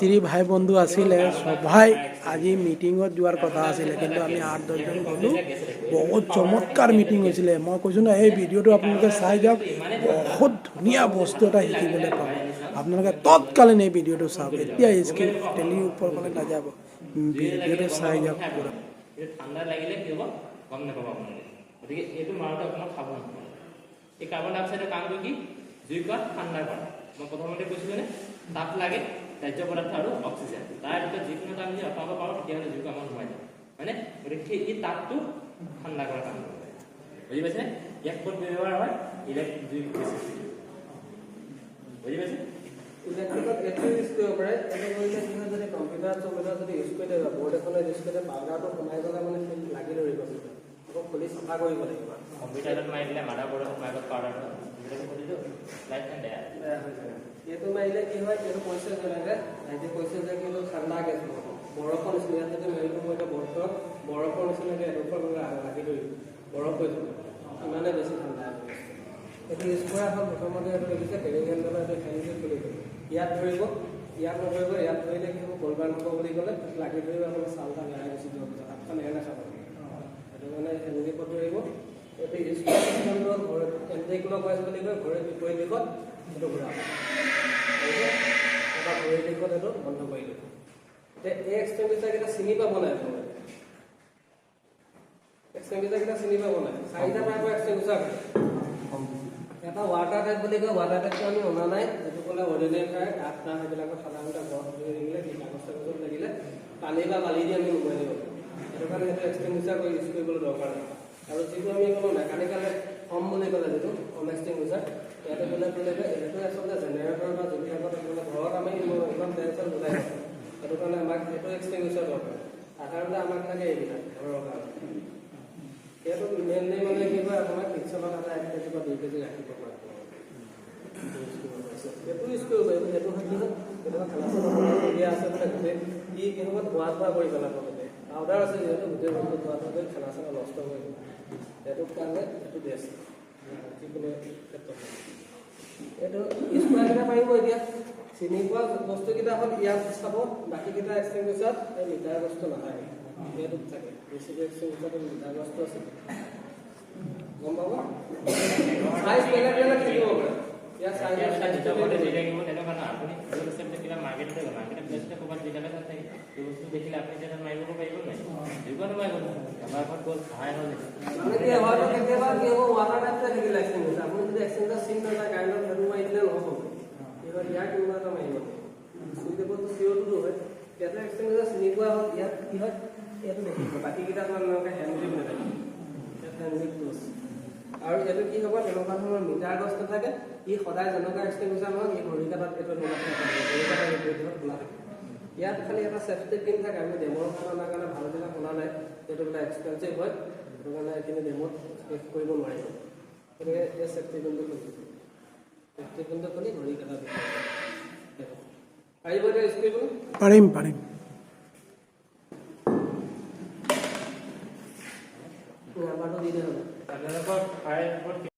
মিস্ত্ৰি ভাই বন্ধু আসিলে সবাই আজি মিটিঙত যোৱাৰ কথা আছিলে, কিন্তু আমি 8-10জন গ'লো। বহুত চমৎকাৰ মিটিং হৈছিলে। মই কৈছোঁ না, এই ভিডিঅ'টো আপোনালোকে চাই যাওক, বহুত ধুনীয়া বস্তু এটা শিকিবলৈ পাব। আপোনালোকে তৎকালীন এই ভিডিঅ'টো চাওক, এতিয়া স্ক্ৰীন টেলি ওপৰ ফালে নাযাব, ভিডিঅ'টো চাই যাওক পুৰা। ঠাণ্ডা লাগিলে কি হ'ব গম নাপাব আপোনালোকে। গতিকে এইটো মাৰোতে অকণমান সাৱধান হ'ব। এই কাৰ্বন ডাই অক্সাইডৰ কামটো কি? জুই কৰা, ঠাণ্ডা কৰা। মই প্ৰথমতে কৈছিলোনে, তাপ লাগে, দাহ্য পদাৰ্থ আৰু অক্সিজেন। তাৰ ভিতৰত যিকোনো এটা আমি আঁতৰাব পাৰোঁ, তেতিয়াহ'লে জুইটো আমাৰ সোমাই যায়, হয়নে? গতিকে এই তাপটো ঠাণ্ডা কৰা কাম কৰে। বুজি পাইছে? ইয়াক ক'ত ব্যৱহাৰ হয়? জুই বেছি বুজি পাইছে? ইলেক্ট্ৰিকত এইটো ইউজ কৰিব পাৰে। এনে কৰিলে কি হয়, যদি কম্পিউটাৰ চম্পিউটাৰ যদি ইউজ কৰি দিয়ে, বৰ্ড এখনে ইউজ কৰি দিয়ে, পাউডাৰটো সোমাই গ'লে মানে লাগি ধৰিব, আকৌ খুলি চাফা কৰিব লাগিব। কম্পিউটাৰত মাৰি দিলে মাডাৰ বৰ্ডত সোমাই গ'ল পাউডাৰটো, এইটো মাৰিলে কি হয়, এইটো কৈছে যেনেকে আইটি কৈছে যে কিন্তু ঠাণ্ডা গেছ বৰফৰ নিচিনা। ইয়াত যদি মাৰিব মৰিলে বৰফৰ নিচিনাকৈ এডোখৰ লাগি ধৰিব, বৰফ হৈ যাব, ইমানে বেছি ঠাণ্ডা। এইটো ইউজ কৰা হ'ল। প্ৰথমতে এইটো দেখিছে কেৰিং হেণ্ডেলৰ এইটো হেণ্ডেল খুলি দিব, ইয়াত ধৰিব, ইয়াত নধৰিব। ইয়াত ধৰিলে কি হ'ব, গলবান হ'ব বুলি ক'লে লাগি ধৰিব, আপোনাৰ চাউলটা বেয়া গুচি যোৱাৰ পিছত হাতখন এৰে নাখাব। সেইটো মানে হেণ্ডেল ধৰিব। এইটো ইউজ কৰা চিষ্টেমটো ঘৰত এণ্টি ক্লকৱাইজ বুলি কয়, ঘৰৰ বিপৰীত দিশত এইটো ঘূৰাব, এটা ঘড়ীৰ দিশত এইটো বন্ধ কৰি দিব। এতিয়া এই এক্সটেম্পেচাৰকেইটা চিনি পাব নাই? এক্সটেম্পেচাৰকেইটা চিনি পাব নাই? 4টা টাইপৰ এক্সটেম্পেচাৰ। এটা ৱাটাৰ টাইপ বুলি কয়। ৱাটাৰ টাইপটো আমি অনা নাই, যিটো ক'লে অৰ্ডিনেৰী ফায়াৰ কাঠ টাহ সেইবিলাকত সাধাৰণতে ঘৰত ধৰি থাকিলে কি কাগজ চাগজত লাগিলে পানী বা বালি দি আমি নুমাই দিব পাৰোঁ। সেইটো কাৰণে সেইটো এক্সটেম্পেচাৰ কৰি ইউজ কৰিবলৈ দৰকাৰ নাই। আৰু যিটো আমি ক'লো মেকানিকেল হোম বুলি ক'লে, যিটো হোম এক্সটেম্পেচাৰ, ইয়াতে ক'লে এইটো আচলতে জেনেৰেটৰ বা যিবিলাকত ঘৰত আমি ইমান টেনশ্যন বুজাই থাকোঁ। সেইটো কাৰণে আমাক সেইটো এক্সটেম্পেচাৰ দৰকাৰ। সাধাৰণতে আমাক লাগে এইবিলাক ঘৰৰ কাৰণে। সেইটো মেইনলি মানে কি হয়, আপোনাৰ কিটচেনত এটা 1 কেজি বা 2 কেজি ৰাখিব পাৰে, সেইটো ইউজ কৰিব পাৰিব। সেইটো হয় কি হয়, কেতিয়াবা খানা চানা বনাবলগীয়া আছে বোলে, গোটেই ই কেনেকুৱা ধোৱা কৰি পেলাব, গোটেই পাউডাৰ আছে যিহেতু, গোটেই বস্তু ধোৱা কৰি খানা চানা নষ্ট কৰি দিব। সেইটো কাৰণে সেইটো বেষ্ট যিকোনো ক্ষেত্ৰত। এইটো ইউজ কৰাকেইটা পাৰিব। এতিয়া চিনি পোৱা বস্তুকেইটা হ'ল ইয়াত চাব, বাকীকেইটা এক্সটেম্পেচাৰত এই মিটাৰ বস্তু নাথাকে, সেইটোত থাকে। বেছিকৈ এক্সটেম্পেচাৰত মিটাৰ বস্তু আছে, গম পাব। চাইজ বেলেগ বেলেগ থাকিব পাৰে। ইয়াৰ চাইজটো তেনেকুৱা নহয়। আপুনি কিবা মাৰ্কেটতে গ'ল, মাৰ্কেটত গৈছিলে ক'ৰবাত জিলালে থাকে, এই বস্তু দেখিলে আপুনি তেতিয়া মাৰিব পাৰিব নাই? যিকোনো মাৰিব। আমাৰ ঘৰত গ'ল সহায় হ'ল মানে কি হয়, কেতিয়াবা কি হ'ব, ৱাটাৰ টাইপতে থাকিলে এক্সটেম্পেচাৰ, আপুনি যদি এক্সটেম্পেচাৰ চিন নাপায় কাৰেণ্টত সেইটো মাৰি দিলে নহ'ব। কি হয়, ইয়াৰ কোনোবা এটা মাৰিব, চুই দিবতো চিঅ'টোতো হয়। ইয়াতে এক্সটেম্পেচাৰ চিনি পোৱা হ'ল। ইয়াত কি হয়, এইটো দেখিব, বাকীকেইটাত মানে হেণ্ডগ্ৰিপ নাথাকে, ইয়াত হেণ্ডগ্ৰিপ ক্ল'জ। আৰু এইটো কি হ'ব, তেনেকুৱা ধৰণৰ মিটাৰ গছ নাথাকে। ই সদায় যেনেকুৱা এক্সটেম্পেচাৰ নহওক, এই ঘড়ী কাটাত এইটো খোলা থাকে। ইয়াত খালি এটা চেফটি পিন থাকে। আমি ডেমৰ কাৰণে ভালবিলাক শুনা নাই, সেইটো বোলে এক্সপেঞ্চিভ হয়, সেইটো কাৰণে এইখিনি ডেমত শেষ কৰিব নোৱাৰিব। গতিকে এই চেফটি পিনটো খুলি ঘড়ী কাটা পাৰিব। এতিয়া ইউজ কৰিবলৈ পাৰিম। নাম্বাৰটো দি দিয়া হ'ব।